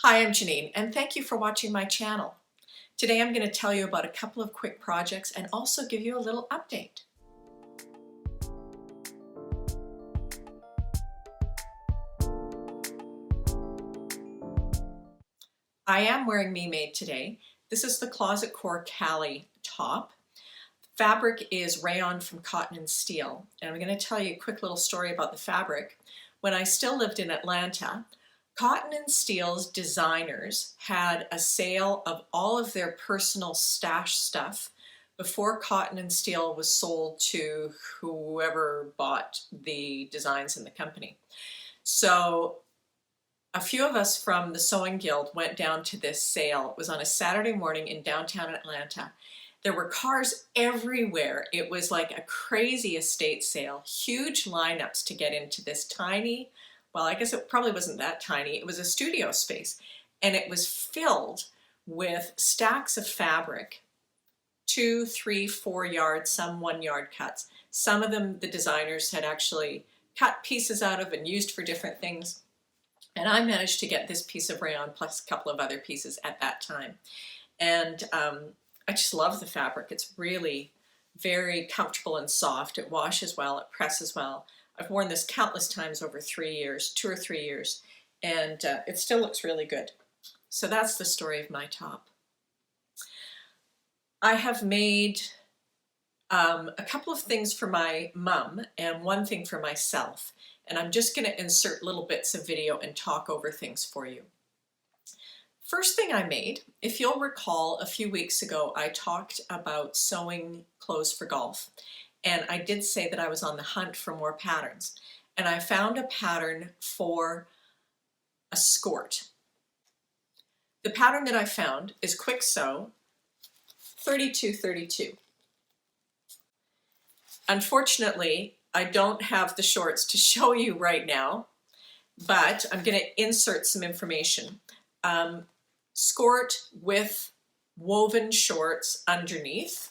Hi, I'm Janine, and thank you for watching my channel. Today I'm going to tell you about a couple of quick projects and also give you a little update. I am wearing Me Made today. This is the Closet Core Cali top. Fabric is rayon from cotton and steel, and I'm going to tell you a quick little story about the fabric. When I still lived in Atlanta, Cotton and Steel's designers had a sale of all of their personal stash stuff before Cotton and Steel was sold to whoever bought the designs in the company. So a few of us from the Sewing Guild went down to this sale. It was on a Saturday morning in downtown Atlanta. There were cars everywhere. It was like a crazy estate sale, huge lineups to get into this tiny, well, I guess it probably wasn't that tiny. It was a studio space, and it was filled with stacks of fabric, 2, 3, 4 yard, some 1 yard cuts. Some of them the designers had actually cut pieces out of and used for different things. And I managed to get this piece of rayon plus a couple of other pieces at that time. And I just love the fabric. It's really very comfortable and soft. It washes well, it presses well. I've worn this countless times over 3 years, 2 or 3 years, and it still looks really good. So that's the story of my top. I have made a couple of things for my mum and one thing for myself, and I'm just going to insert little bits of video and talk over things for you. First thing I made, if you'll recall, a few weeks ago I talked about sewing clothes for golf. And I did say that I was on the hunt for more patterns. And I found a pattern for a skort. The pattern that I found is KwikSew 3232. Unfortunately, I don't have the shorts to show you right now, but I'm going to insert some information. Skort with woven shorts underneath.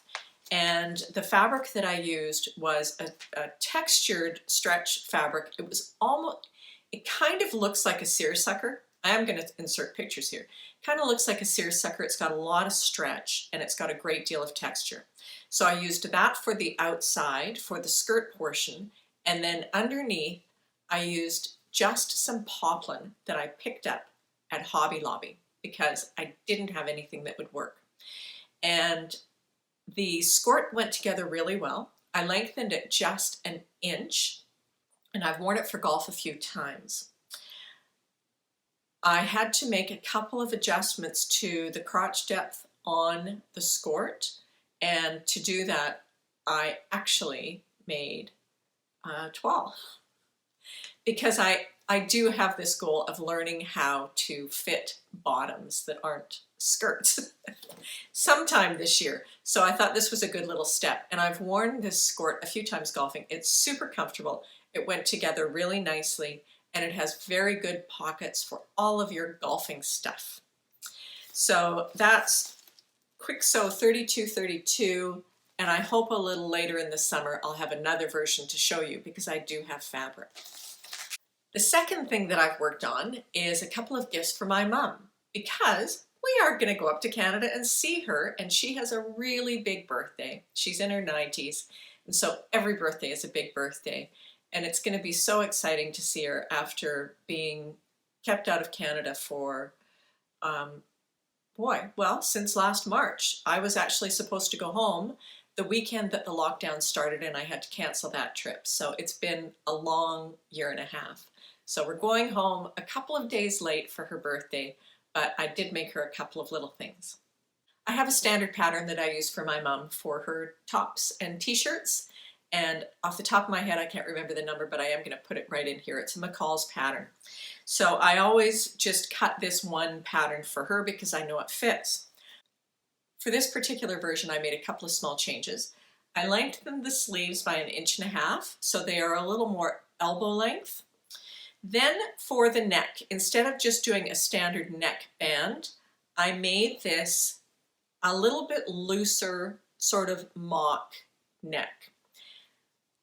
And the fabric that I used was a textured stretch fabric. It was almost, it kind of looks like a seersucker. I am going to insert pictures here. Kind of looks like a seersucker. It's got a lot of stretch and it's got a great deal of texture. So I used that for the outside, for the skirt portion, and then underneath I used just some poplin that I picked up at Hobby Lobby because I didn't have anything that would work. And the skort went together really well. I lengthened it just an inch, and I've worn it for golf a few times. I had to make a couple of adjustments to the crotch depth on the skort, and to do that, I actually made 12. Because I do have this goal of learning how to fit bottoms that aren't skirts sometime this year. So I thought this was a good little step. And I've worn this skort a few times golfing. It's super comfortable. It went together really nicely, and it has very good pockets for all of your golfing stuff. So that's KwikSew 3232, and I hope a little later in the summer I'll have another version to show you because I do have fabric. The second thing that I've worked on is a couple of gifts for my mom because we are going to go up to Canada and see her, and she has a really big birthday. She's in her 90s, and so every birthday is a big birthday, and it's going to be so exciting to see her after being kept out of Canada for, since last March. I was actually supposed to go home the weekend that the lockdown started, and I had to cancel that trip, so it's been a long year and a half. So we're going home a couple of days late for her birthday, but I did make her a couple of little things. I have a standard pattern that I use for my mom for her tops and t-shirts, and off the top of my head I can't remember the number, but I am going to put it right in here. It's a McCalls pattern. So I always just cut this one pattern for her because I know it fits. For this particular version I made a couple of small changes. I lengthened the sleeves by 1.5 inches so they are a little more elbow length. Then for the neck, instead of just doing a standard neck band, I made this a little bit looser sort of mock neck.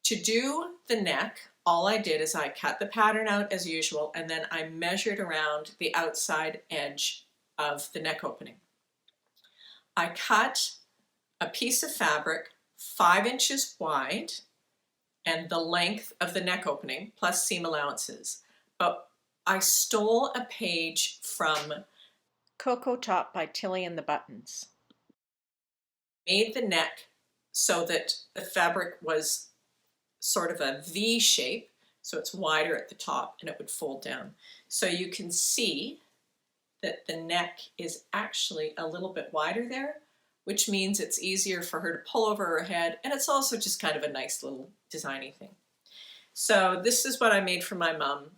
To do the neck, all I did is I cut the pattern out as usual, and then I measured around the outside edge of the neck opening. I cut a piece of fabric 5 inches wide and the length of the neck opening plus seam allowances. But I stole a page from Cocoa Top by Tilly and the Buttons. Made the neck so that the fabric was sort of a V shape, so it's wider at the top and it would fold down. So you can see that the neck is actually a little bit wider there, which means it's easier for her to pull over her head, and it's also just kind of a nice little designy thing. So this is what I made for my mom.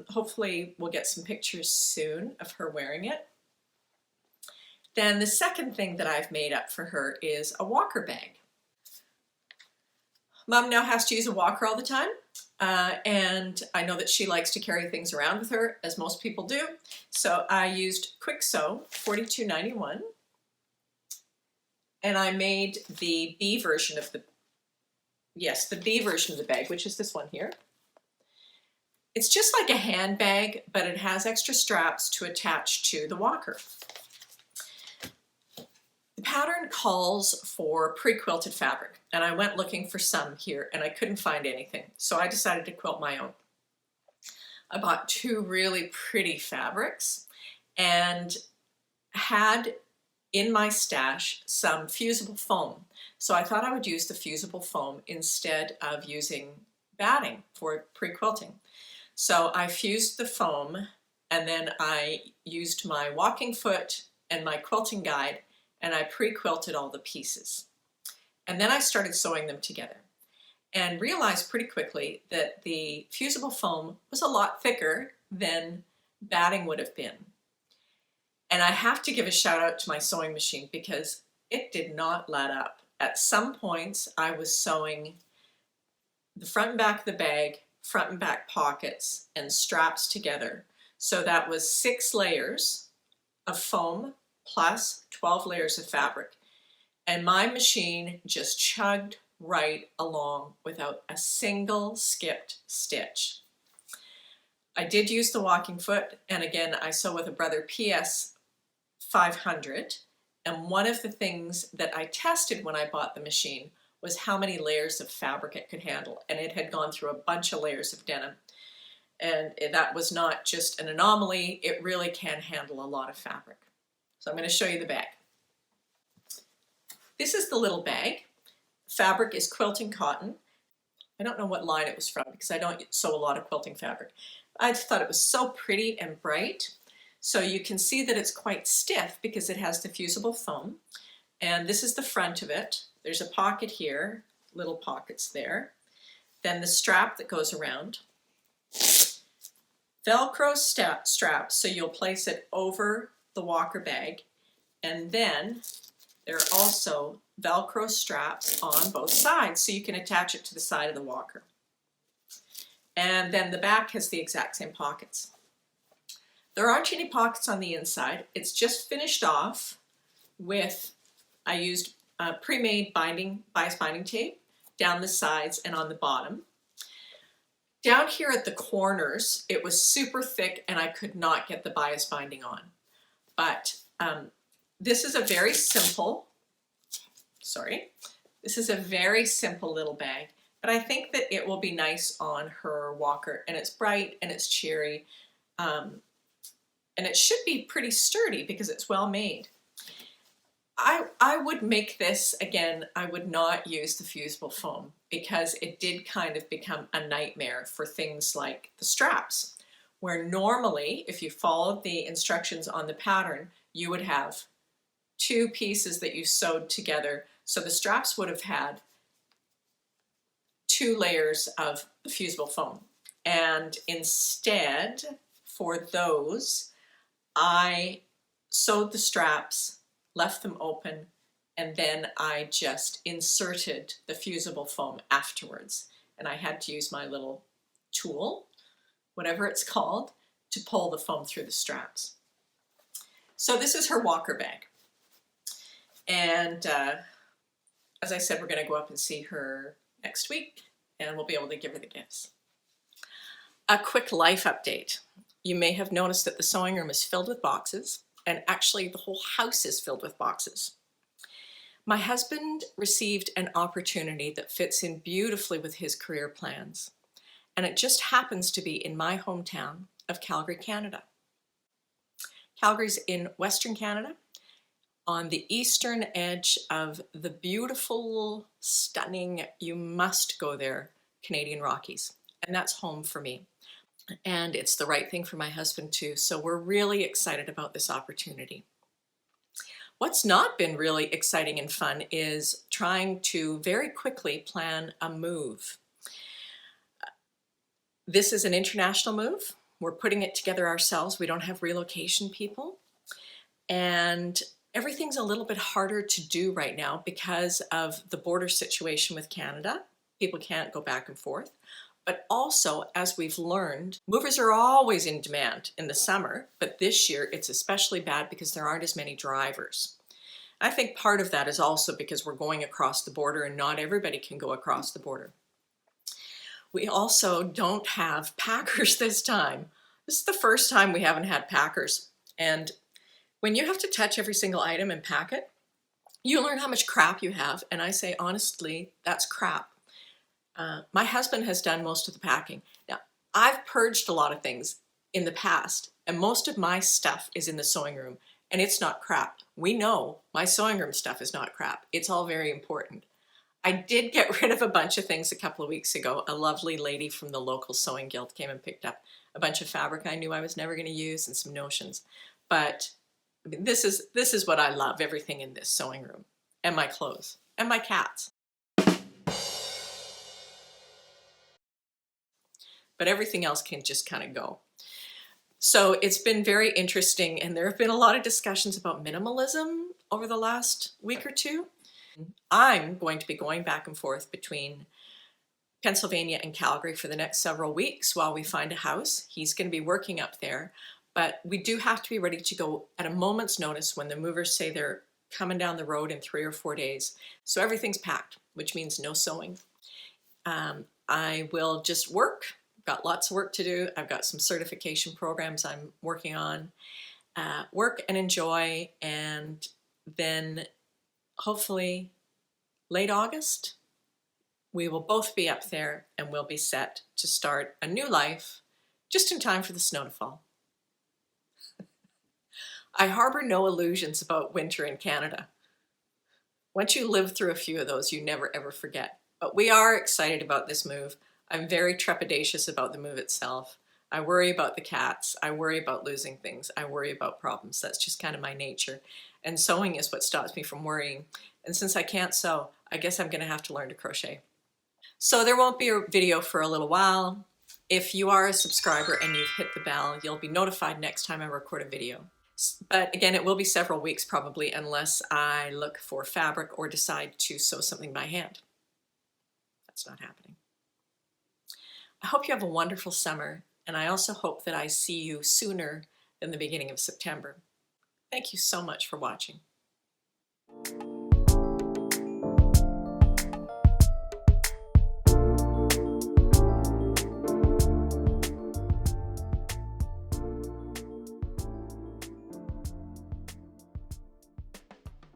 Hopefully we'll get some pictures soon of her wearing it. Then the second thing that I've made up for her is a walker bag. Mom now has to use a walker all the time, and I know that she likes to carry things around with her, as most people do. So I used KwikSew 42.91, and I made the B version of the bag, which is this one here. It's just like a handbag, but it has extra straps to attach to the walker. The pattern calls for pre-quilted fabric, and I went looking for some here and I couldn't find anything, so I decided to quilt my own. I bought 2 really pretty fabrics and had in my stash some fusible foam, so I thought I would use the fusible foam instead of using batting for pre-quilting. So I fused the foam, and then I used my walking foot and my quilting guide, and I pre-quilted all the pieces. And then I started sewing them together and realized pretty quickly that the fusible foam was a lot thicker than batting would have been. And I have to give a shout out to my sewing machine because it did not let up. At some points I was sewing the front and back of the bag, front and back pockets, and straps together. So that was 6 layers of foam plus 12 layers of fabric. And my machine just chugged right along without a single skipped stitch. I did use the walking foot, and again I sew with a Brother PS 500, and one of the things that I tested when I bought the machine was how many layers of fabric it could handle, and it had gone through a bunch of layers of denim. And that was not just an anomaly, it really can handle a lot of fabric. So I'm going to show you the bag. This is the little bag. Fabric is quilting cotton. I don't know what line it was from because I don't sew a lot of quilting fabric. I just thought it was so pretty and bright. So you can see that it's quite stiff because it has the fusible foam. And this is the front of it. There's a pocket here, little pockets there. Then the strap that goes around. Velcro straps, so you'll place it over the walker bag, and then there are also Velcro straps on both sides so you can attach it to the side of the walker. And then the back has the exact same pockets. There aren't any pockets on the inside. It's just finished off with, I used pre-made bias binding tape down the sides and on the bottom. Down here at the corners, it was super thick and I could not get the bias binding on. But this is a very simple little bag, but I think that it will be nice on her walker, and it's bright and it's cheery, and it should be pretty sturdy because it's well made. I would make this again. I would not use the fusible foam because it did kind of become a nightmare for things like the straps, where normally if you followed the instructions on the pattern, you would have 2 pieces that you sewed together. So the straps would have had 2 layers of fusible foam. And instead, for those, I sewed the straps, left them open, and then I just inserted the fusible foam afterwards. And I had to use my little tool, whatever it's called, to pull the foam through the straps. So this is her walker bag. And as I said, we're going to go up and see her next week, and we'll be able to give her the gifts. A quick life update. You may have noticed that the sewing room is filled with boxes, and actually the whole house is filled with boxes. My husband received an opportunity that fits in beautifully with his career plans, and it just happens to be in my hometown of Calgary, Canada. Calgary's in Western Canada, on the eastern edge of the beautiful, stunning, you must go there, Canadian Rockies, and that's home for me. And it's the right thing for my husband too, so we're really excited about this opportunity. What's not been really exciting and fun is trying to very quickly plan a move. This is an international move. We're putting it together ourselves. We don't have relocation people. And everything's a little bit harder to do right now because of the border situation with Canada. People can't go back and forth. But also, as we've learned, movers are always in demand in the summer, but this year it's especially bad because there aren't as many drivers. I think part of that is also because we're going across the border and not everybody can go across the border. We also don't have packers this time. This is the first time we haven't had packers. And when you have to touch every single item and pack it, you learn how much crap you have. And I say, honestly, that's crap. My husband has done most of the packing. Now, I've purged a lot of things in the past, and most of my stuff is in the sewing room, and it's not crap. We know my sewing room stuff is not crap. It's all very important. I did get rid of a bunch of things a couple of weeks ago. A lovely lady from the local sewing guild came and picked up a bunch of fabric I knew I was never going to use and some notions. But I mean, this is what I love, everything in this sewing room, and my clothes, and my cats. But everything else can just kind of go. So it's been very interesting, and there have been a lot of discussions about minimalism over the last week or two. I'm going to be going back and forth between Pennsylvania and Calgary for the next several weeks while we find a house. He's going to be working up there, but we do have to be ready to go at a moment's notice when the movers say they're coming down the road in 3 or 4 days. So everything's packed, which means no sewing. I will just work. Got lots of work to do. I've got some certification programs I'm working on. Work and enjoy, and then hopefully late August, we will both be up there and we'll be set to start a new life just in time for the snow to fall. I harbor no illusions about winter in Canada. Once you live through a few of those, you never ever forget. But we are excited about this move. I'm very trepidatious about the move itself. I worry about the cats. I worry about losing things. I worry about problems. That's just kind of my nature. And sewing is what stops me from worrying. And since I can't sew, I guess I'm going to have to learn to crochet. So there won't be a video for a little while. If you are a subscriber and you've hit the bell, you'll be notified next time I record a video. But again, it will be several weeks probably, unless I look for fabric or decide to sew something by hand. That's not happening. I hope you have a wonderful summer, and I also hope that I see you sooner than the beginning of September. Thank you so much for watching.